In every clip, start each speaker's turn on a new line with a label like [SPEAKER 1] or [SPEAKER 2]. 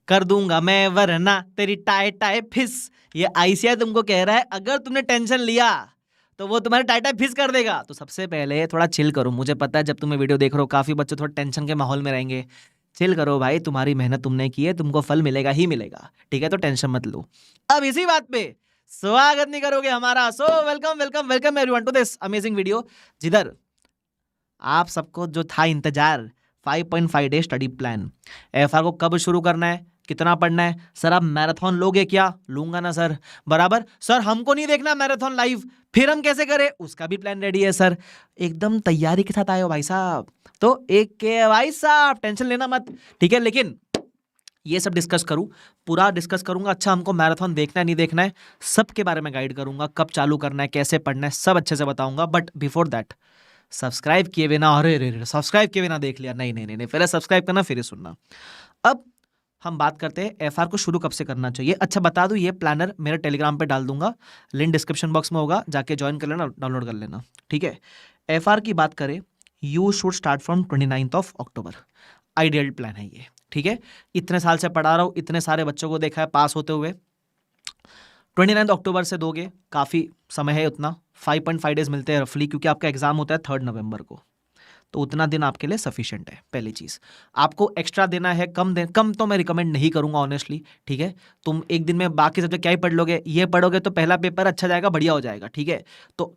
[SPEAKER 1] कर दूंगा मैं वरना तेरी टाई टाई फिस। ये आईसीआई तुमको कह रहा है अगर तुमने टेंशन लिया तो वो तुम्हारे टाई टाई फिस कर देगा। तो सबसे पहले थोड़ा चिल करो। मुझे पता है जब तुम वीडियो देख रहे हो काफी बच्चे थोड़ा टेंशन के माहौल में रहेंगे। चिल करो भाई, तुम्हारी मेहनत तुमने की है, तुमको फल मिलेगा ही मिलेगा, ठीक है? तो टेंशन मत लो। अब इसी बात पे स्वागत नहीं करोगे हमारा? So welcome welcome welcome everyone to this amazing video, जिधर आप सबको जो था इंतजार 5.5 डे स्टडी प्लान। एफआर को कब शुरू करना है, कितना पढ़ना है? सर आप मैराथन लोगे क्या? लूंगा ना सर। बराबर सर, हमको नहीं देखना मैराथन लाइव, फिर हम कैसे करें? उसका भी प्लान रेडी है सर। एकदम तैयारी के साथ आए हो भाई साहब, तो एक के भाई साहब टेंशन लेना मत, ठीक है? लेकिन ये सब डिस्कस करूं, पूरा डिस्कस करूंगा। अच्छा हमको मैराथन देखना है नहीं देखना है, सब के बारे में गाइड करूंगा। कब चालू करना है, कैसे पढ़ना है, सब अच्छे से बताऊंगा। बट बिफोर दैट सब्सक्राइब किए बिना, अरे रे रे सब्सक्राइब किए बिना देख लिया? नहीं नहीं नहीं, पहले सब्सक्राइब करना फिर सुनना। अब हम बात करते हैं एफआर को शुरू कब से करना चाहिए। अच्छा बता दूं, ये प्लानर मेरे टेलीग्राम पे डाल दूंगा, लिंक डिस्क्रिप्शन बॉक्स में होगा, जाके ज्वाइन कर लेना, डाउनलोड कर लेना, ठीक है? एफआर की बात करें, you should start from 29 October. Ideal plan है ये, ठीक है? इतने साल से पढ़ा रहा हूं, इतने सारे बच्चों को देखा है पास होते हुए। 29 अक्टूबर से दोगे, काफ़ी समय है उतना। 5.5 डेज मिलते हैं रफली, क्योंकि आपका एग्जाम होता है 3 नवंबर को, तो उतना दिन आपके लिए सफिशिएंट है। पहली चीज़, आपको एक्स्ट्रा देना है, कम तो मैं रिकमेंड नहीं करूंगा ऑनेस्टली, ठीक है? तुम एक दिन में बाकी सब्जेक्ट क्या ही पढ़ लोगे? ये पढ़ोगे तो पहला पेपर अच्छा जाएगा, बढ़िया हो जाएगा, ठीक है? तो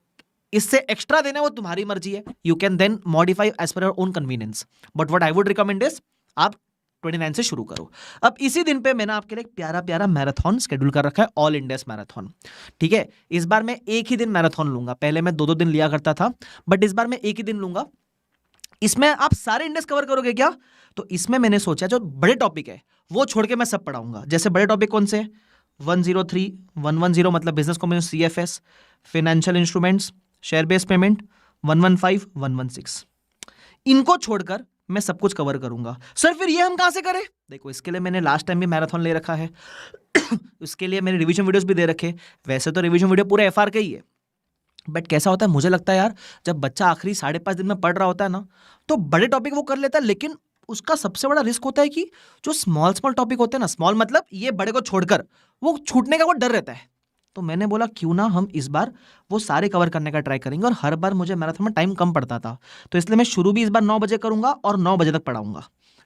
[SPEAKER 1] इससे एक्स्ट्रा देना वो तुम्हारी मर्जी है। You can then modify as per your own convenience, but what I would recommend is आप 29 से शुरू करो। अब इसी दिन पे मैंने आपके लिए एक प्यारा प्यारा मैराथन शेड्यूल कर रखा है, ऑल इंडिया मैराथन, ठीक है? इस बार मैं एक ही दिन मैराथन लूंगा, पहले मैं 2-2 दिन लिया करता था, बट इस बार मैं एक ही दिन लूंगा। इसमें आप सारे इंडेक्स कवर करोगे क्या? तो इसमें मैंने सोचा जो बड़े टॉपिक है वो छोड़ के मैं सब पढ़ाऊंगा। जैसे बड़े टॉपिक कौन से? 103, 110 मतलब business combination CFS, financial instruments, share based payment, 115, 116, इनको छोड़कर मैं सब कुछ कवर करूंगा। सर फिर ये हम कहां से करें? देखो इसके लिए मैंने लास्ट टाइम भी मैराथन ले रखा है उसके लिए मैंने रिवीजन वीडियोस भी दे रखे। वैसे तो रिवीजन वीडियो पूरे एफआर का ही है, बट कैसा होता है, मुझे लगता है यार जब बच्चा आखिरी 5.5 दिन में पढ़ रहा होता है ना, तो बड़े टॉपिक वो कर लेता है, लेकिन उसका सबसे बड़ा रिस्क होता है कि जो स्मॉल स्मॉल टॉपिक होते हैं ना, स्मॉल मतलब ये बड़े को छोड़कर, वो छूटने का वो डर रहता है। तो मैंने बोला क्यों ना हम इस बार वो सारे कवर करने का ट्राई करेंगे। और हर बार मुझे मैराथन में टाइम कम पड़ता था, तो इसलिए मैं शुरू भी इस बार 9 बजे करूंगा और 9 बजे तक पढ़ाऊंगा,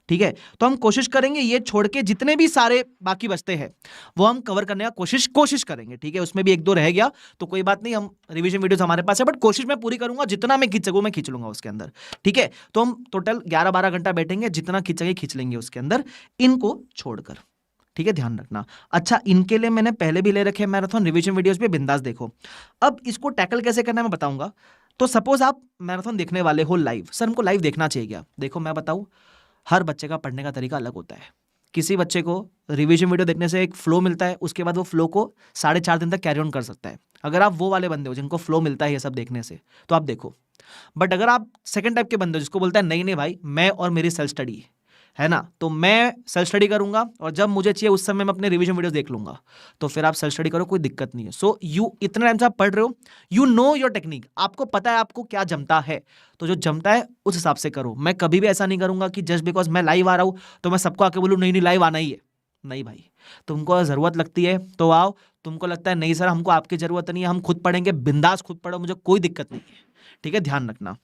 [SPEAKER 1] ठीक है? तो हम कोशिश करेंगे ये छोड़ के जितने भी सारे बाकी बचते हैं वो हम कवर करने का कोशिश करेंगे, ठीक है? उसमें भी 1-2 रह गया तो कोई बात नहीं, हम रिवीजन वीडियोस हमारे पास है, बट कोशिश मैं पूरी करूंगा, जितना मैं खींच सकूं मैं खींच लूंगा उसके अंदर, ठीक है? तो हम टोटल 11-12 घंटा बैठेंगे, जितना खींचेंगे खींच लेंगे उसके अंदर, इनको छोड़कर, ठीक है? ध्यान रखना। अच्छा इनके लिए मैंने पहले भी ले रखे मैराथन रिवीजन वीडियोस भी, बिंदास देखो। अब इसको टैकल कैसे करना है मैं बताऊंगा। तो सपोज आप मैराथन देखने वाले हो लाइव, सर हमको लाइव देखना चाहिए क्या? देखो मैं बताऊं, हर बच्चे का पढ़ने का तरीका अलग होता है। किसी बच्चे को रिवीजन वीडियो देखने से एक फ्लो मिलता है, उसके बाद वो फ्लो को 4.5 दिन तक कैरी ऑन कर सकता है। अगर आप वो वाले बंदे हो जिनको फ्लो मिलता है ये सब देखने से, तो आप देखो। बट अगर आप सेकंड टाइप के बंदे हो जिसको बोलता है नहीं नहीं भाई मैं और मेरी सेल्फ स्टडी है ना, तो मैं सेल्फ स्टडी करूंगा और जब मुझे चाहिए उस समय मैं अपने रिवीजन वीडियोस देख लूंगा, तो फिर आप सेल्फ स्टडी करो, कोई दिक्कत नहीं है। सो यू इतने टाइम से आप पढ़ रहे हो, यू नो योर टेक्निक, आपको पता है आपको क्या जमता है, तो जो जमता है उस हिसाब से करो। मैं कभी भी ऐसा नहीं करूंगा कि जस्ट बिकॉज मैं लाइव आ रहा हूं तो मैं सबको आके बोलूं नहीं नहीं लाइव आना ही है। नहीं भाई, तुमको जरूरत लगती है तो आओ, तुमको लगता है नहीं सर हमको आपकी जरूरत नहीं है, हम खुद पढ़ेंगे, बिंदास खुद पढ़ो, मुझे कोई दिक्कत नहीं है, ठीक है? ध्यान रखना।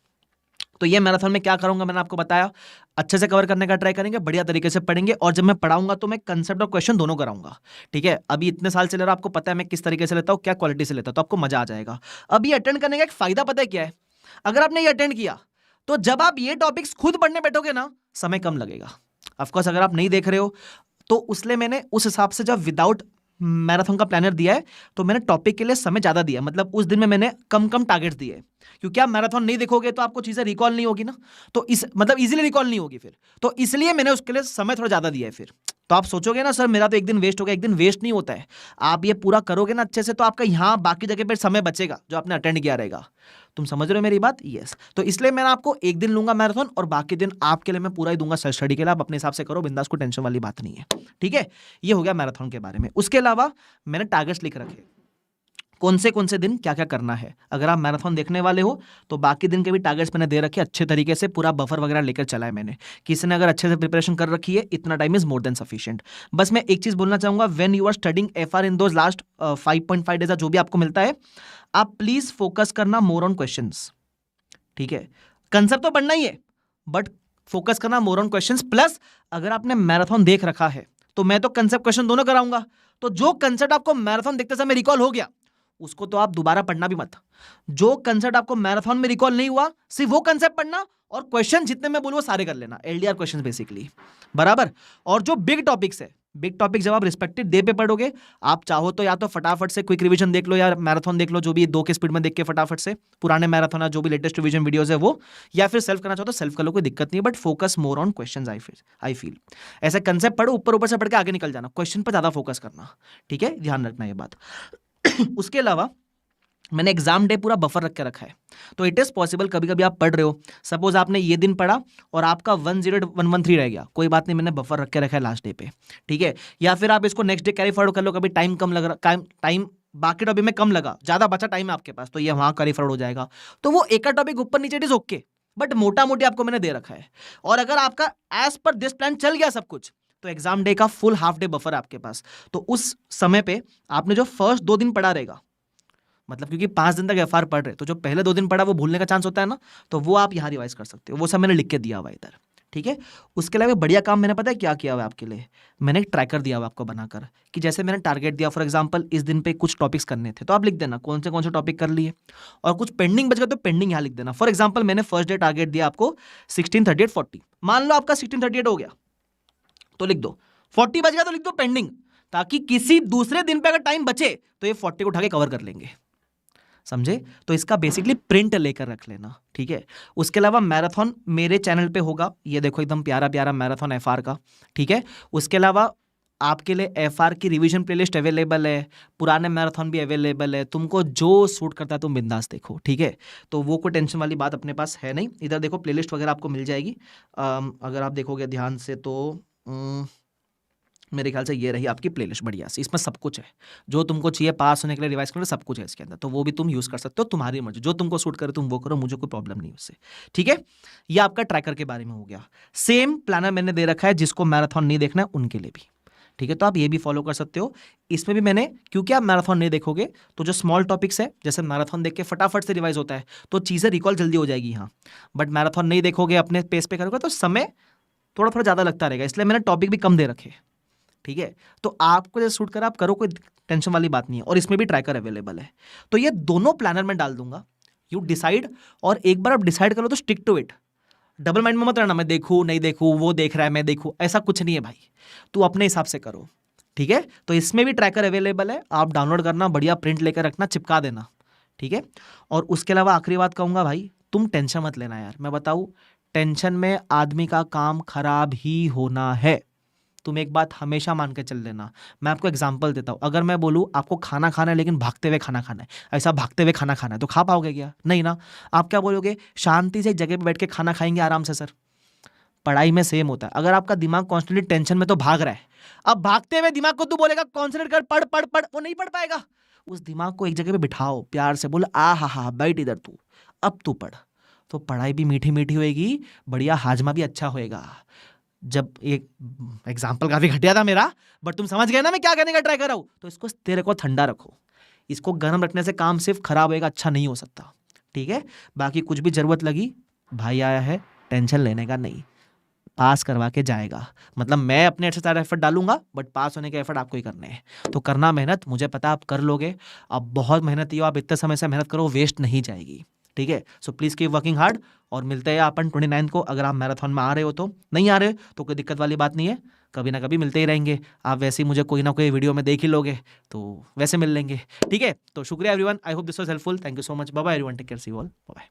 [SPEAKER 1] तो ये मैराथन में क्या करूंगा मैंने आपको बताया, अच्छे से कवर करने का ट्राई करेंगे, बढ़िया तरीके से पढ़ेंगे, और जब मैं पढ़ाऊंगा तो मैं कंसेप्ट और क्वेश्चन दोनों कराऊंगा, ठीक है? अभी इतने साल चले रहा, आपको पता है मैं किस तरीके से लेता हूं, क्या क्वालिटी से लेता हूं, तो आपको मजा आ जाएगा। अब ये अटेंड करने का एक फायदा पता है क्या है? अगर आपने ये अटेंड किया तो जब आप ये टॉपिक्स खुद पढ़ने बैठोगे ना, समय कम लगेगा। ऑफकोर्स अगर आप नहीं देख रहे हो तो उसलिए मैंने उस हिसाब से जब विदाउट मैराथन का प्लानर दिया है, तो मैंने टॉपिक के लिए समय ज्यादा दिया, मतलब उस दिन में मैंने कम कम टारगेट्स दिए, क्योंकि आप मैराथन नहीं देखोगे तो आपको चीजें रिकॉल नहीं होगी ना, तो इस मतलब इजीली रिकॉल नहीं होगी फिर, तो इसलिए मैंने उसके लिए समय थोड़ा ज्यादा दिया है। फिर तो आप सोचोगे ना सर मेरा तो एक दिन वेस्ट हो गया, एक दिन वेस्ट नहीं होता है। आप ये पूरा करोगे ना अच्छे से, तो आपका यहाँ बाकी जगह पर समय बचेगा जो आपने अटेंड किया रहेगा। तुम समझ रहे हो मेरी बात? यस। तो इसलिए मैं आपको एक दिन लूंगा मैराथन और बाकी दिन आपके लिए मैं पूरा ही दूंगा सेल्फ स्टडी के लिए, आप अपने हिसाब से करो, बिंदास, को टेंशन वाली बात नहीं है, ठीक है? ये हो गया मैराथन के बारे में। उसके अलावा मैंने टारगेट्स लिख रखे। कौन से दिन क्या क्या करना है। अगर आप मैराथन देखने वाले हो तो बाकी दिन के भी टारगेट्स मैंने दे रखे अच्छे तरीके से, पूरा बफर वगैरह लेकर चला है मैंने। किसी ने अगर अच्छे से प्रिपरेशन कर रखी है, इतना time is more than sufficient. बस मैं एक चीज बोलना चाहूंगा, when you are studying FR in those last 5.5 days जो भी आपको मिलता है, आप प्लीज फोकस करना मोर ऑन क्वेश्चंस, ठीक है। कंसेप्ट तो पढ़ना ही है बट फोकस करना मोर ऑन क्वेश्चंस। प्लस अगर आपने मैराथन देख रखा है तो मैं तो कंसेप्ट क्वेश्चन दोनों कराऊंगा, तो जो कंसेप्ट आपको मैराथन देखते समय रिकॉल हो गया उसको तो आप दोबारा पढ़ना भी मत। जो कंसेप्ट आपको मैराथन में रिकॉल नहीं हुआ सिर्फ वो कंसेप्ट पढ़ना, और क्वेश्चन जितने मैं बोलूँ वो सारे कर लेना, एलडीआर क्वेश्चन बेसिकली, बराबर। और जो बिग टॉपिक्स है, बिग टॉपिक जब आप रिस्पेक्टिव डे पे पढ़ोगे, आप चाहो तो या तो फटाफट से क्विक रिवीजन देख लो या मैराथन देख लो, जो भी 2 के स्पीड में देख के फटाफट से पुराने मैराथन जो भी लेटेस्ट रिवीजन वीडियोस है वो, या फिर सेल्फ करना चाहो तो सेल्फ कर लो, कोई दिक्कत नहीं है, but focus more on questions. I feel ऐसे कंसेप्ट पढ़ो, ऊपर से पढ़ के आगे निकल जाना, क्वेश्चन पर ज्यादा फोकस करना, ठीक है, ध्यान रखना ये बात। उसके अलावा मैंने एग्जाम डे पूरा बफर रख के रखा है, तो इट इज पॉसिबल कभी कभी आप पढ़ रहे हो, सपोज आपने ये दिन पढ़ा और आपका 10113 रह गया, कोई बात नहीं, मैंने बफर रख के रखा है लास्ट डे पे, ठीक है। या फिर आप इसको नेक्स्ट डे कैरी फॉरवर्ड कर लो, कभी टाइम कम लग रहा, टाइम बाकी टॉपिक में कम लगा, ज्यादा बचा टाइम है आपके पास, तो ये वहां कैरी फॉरवर्ड हो जाएगा। तो वो एक टॉपिक ऊपर नीचे इट इज ओके, बट मोटा मोटी आपको मैंने दे रखा है। और अगर आपका एज पर दिस प्लान चल गया सब कुछ, तो एग्जाम डे का फुल हाफ डे बफर है आपके पास। तो उस समय पे आपने जो फर्स्ट 2 दिन पढ़ा रहेगा, मतलब क्योंकि 5 दिन तक एफआर पढ़ रहे, तो जो पहले 2 दिन पढ़ा वो भूलने का चांस होता है ना, तो वो आप यहाँ रिवाइज कर सकते हो, वो सब मैंने लिख के दिया हुआ इधर, ठीक है। उसके अलावा बढ़िया काम मैंने पता है क्या किया हुआ आपके लिए, मैंने एक ट्रैकर दिया हुआ आपको बनाकर, कि जैसे मैंने टारगेट दिया, फॉर एग्जांपल इस दिन पे कुछ टॉपिक्स करने थे, तो आप लिख देना कौन से टॉपिक कर लिए, और कुछ पेंडिंग बच गया तो पेंडिंग यहाँ लिख देना। फॉर एग्जाम्पल मैंने फर्स्ट डे टारगेट दिया आपको 16, 38, 40, मान लो आपका 16, 38 हो गया तो लिख दो, 40 बच गया तो लिख दो पेंडिंग, ताकि किसी दूसरे दिन पे अगर टाइम बचे तो ये 40 को उठा के कवर कर लेंगे, समझे। तो इसका बेसिकली प्रिंट लेकर रख लेना, ठीक है। उसके अलावा मैराथन मेरे चैनल पे होगा, ये देखो एकदम प्यारा प्यारा मैराथन एफआर का, ठीक है। उसके अलावा आपके लिए एफआर की रिवीजन प्लेलिस्ट अवेलेबल है, पुराने मैराथन भी अवेलेबल है, तुमको जो सूट करता है तुम बिंदास देखो, ठीक है। तो वो कोई टेंशन वाली बात अपने पास है नहीं, इधर देखो प्लेलिस्ट वगैरह आपको मिल जाएगी। अगर आप देखोगे ध्यान से तो मेरे ख्याल से ये रही आपकी प्लेलिस्ट बढ़िया सी, इसमें सब कुछ है जो तुमको चाहिए पास होने के लिए, रिवाइज करने सब कुछ है इसके अंदर, तो वो भी तुम यूज़ कर सकते हो, तुम्हारी मर्जी, जो तुमको सूट करे तुम वो करो, मुझे कोई प्रॉब्लम नहीं उससे, ठीक है। ये आपका ट्रैकर के बारे में हो गया। सेम प्लानर मैंने दे रखा है जिसको मैराथन नहीं देखना है उनके लिए भी, ठीक है, तो आप ये भी फॉलो कर सकते हो। इसमें भी मैंने, क्योंकि आप मैराथन नहीं देखोगे तो जो स्मॉल टॉपिक्स है, जैसे मैराथन देख के फटाफट से रिवाइज होता है तो चीज़ें रिकॉल जल्दी हो जाएगी यहाँ, बट मैराथन नहीं देखोगे, अपने पेस पे करोगे तो समय थोड़ा ज़्यादा लगता रहेगा, इसलिए मैंने टॉपिक भी कम दे रखे, ठीक है। तो आपको जैसे सूट करा आप करो, कोई टेंशन वाली बात नहीं है। और इसमें भी ट्रैकर अवेलेबल है, तो ये दोनों प्लानर में डाल दूंगा, यू डिसाइड। और एक बार आप डिसाइड करो तो stick to it, double mind में मत रहना, मैं देखूँ नहीं देखूँ, वो देख रहा है मैं देखूँ, ऐसा कुछ नहीं है भाई, तू अपने हिसाब से करो, ठीक है। तो इसमें भी ट्रैकर अवेलेबल है, आप डाउनलोड करना, बढ़िया प्रिंट लेकर रखना, चिपका देना, ठीक है। और उसके अलावा आखिरी बात कहूँगा भाई, तुम टेंशन मत लेना यार, मैं बताऊँ, टेंशन में आदमी का काम खराब ही होना है, तुम एक बात हमेशा मान के चल लेना। मैं आपको एग्जांपल देता हूँ, अगर मैं बोलूँ आपको खाना खाना है लेकिन भागते हुए खाना खाना है, ऐसा भागते हुए खाना खाना है, तो खा पाओगे क्या? नहीं ना। आप क्या बोलोगे, शांति से एक जगह पे बैठ के खाना खाएंगे आराम से। सर पढ़ाई में सेम होता है, अगर आपका दिमाग कॉन्स्टेंटली टेंशन में तो भाग रहा है, अब भागते हुए दिमाग को तू बोलेगा कॉन्सेंट्रेट कर, पढ़ पढ़ पढ़, वो नहीं पढ़ पाएगा। उस दिमाग को एक जगह पे बिठाओ, प्यार से बोलो आ हा हा बैठ इधर तू, अब तू पढ़, तो पढ़ाई भी मीठी मीठी होएगी, बढ़िया हाजमा भी अच्छा होएगा। जब एक एग्जाम्पल काफी घटिया था मेरा, बट तुम समझ गए ना मैं क्या कहने का ट्राई कर रहा हूं। तो इसको तेरे को ठंडा रखो, इसको गर्म रखने से काम सिर्फ खराब होएगा, अच्छा नहीं हो सकता, ठीक है। बाकी कुछ भी जरूरत लगी, भाई आया है, टेंशन लेने का नहीं, पास करवा के जाएगा। मतलब मैं अपने अच्छे सारे एफर्ट डालूंगा, बट पास होने के एफर्ट आपको ही करने हैं, तो करना मेहनत, मुझे पता आप कर लोगे। अब बहुत मेहनत हो, आप इतने समय से मेहनत करो, वेस्ट नहीं जाएगी, ठीक है। So please keep working hard, और मिलते हैं अपन 29 को। अगर आप मैराथन में आ रहे हो तो, नहीं आ रहे तो कोई दिक्कत वाली बात नहीं है, कभी ना कभी मिलते ही रहेंगे। आप वैसे ही मुझे कोई ना कोई वीडियो में देख ही लोगे, तो वैसे मिल लेंगे, ठीक है। तो शुक्रिया everyone, I hope this was helpful, thank you so much, bye bye everyone, take care, see you all, bye bye.